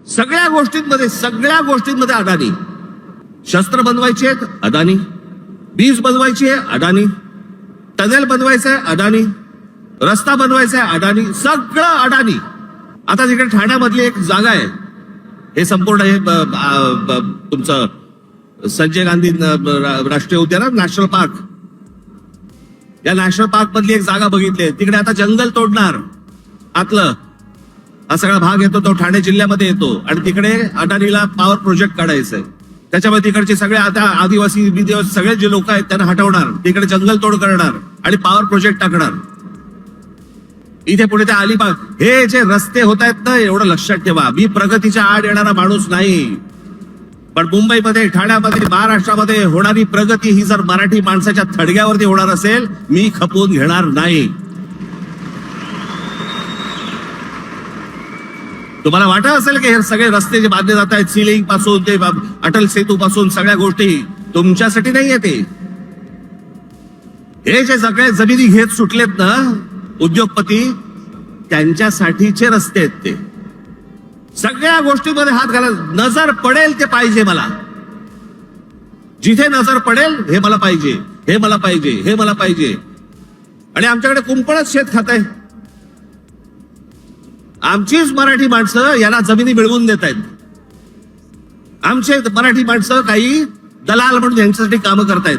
सगळ्या गोष्टींमध्ये अदानी. शस्त्र बनवायचे आहेत अदानी, बीज बनवायची आहे अदानी, टनेल बनवायचं आहे अदानी, रस्ता बनवायचा आहे अदानी, सगळं अदानी. आता तिकडे ठाण्यामधली एक जागा आहे, हे संपूर्ण हे तुमचं संजय गांधी राष्ट्रीय उद्यान, नॅशनल पार्क. या नॅशनल पार्क मधली एक जागा बघितली, तिकडे आता जंगल तोडणार. आतलं हा सगळा भाग येतो तो ठाणे जिल्ह्यामध्ये येतो आणि तिकडे अदानीला पॉवर प्रोजेक्ट काढायचंय. त्याच्यामुळे तिकडचे सगळे आता आदिवासी सगळे जे लोक आहेत त्यांना हटवणार, तिकडे जंगल तोड करणार आणि पॉवर प्रोजेक्ट टाकणार. इथे पुढे ते अलिबाग, हे जे रस्ते होत आहेत ना, एवढं लक्षात ठेवा, मी प्रगतीच्या आड येणारा माणूस नाही, पण मुंबईमध्ये, ठाण्यामध्ये, महाराष्ट्रामध्ये होणारी प्रगती ही जर मराठी माणसाच्या थडग्यावरती होणार असेल, मी खपवून घेणार नाही. तुम्हाला वाटत असेल की हे सगळे रस्ते जे बांधले जात आहेत, सिलिंग पासून ते अटल सेतू पासून सगळ्या गोष्टी तुमच्यासाठी नाही येते. हे जे सगळे जमिनी घेत सुटलेत ना उद्योगपती, त्यांच्यासाठीचे रस्ते आहेत ते. सगळ्या गोष्टींमध्ये हात घाला. नजर पडेल ते पाहिजे मला, जिथे नजर पडेल हे मला पाहिजे, हे मला पाहिजे, हे मला पाहिजे. आणि आमच्याकडे कुंपणच शेत खात आहे. आमचीच मराठी माणसं याला जमिनी मिळवून देत आहेत. आमचे मराठी माणसं काही दलाल म्हणून यांच्यासाठी कामं करतायत.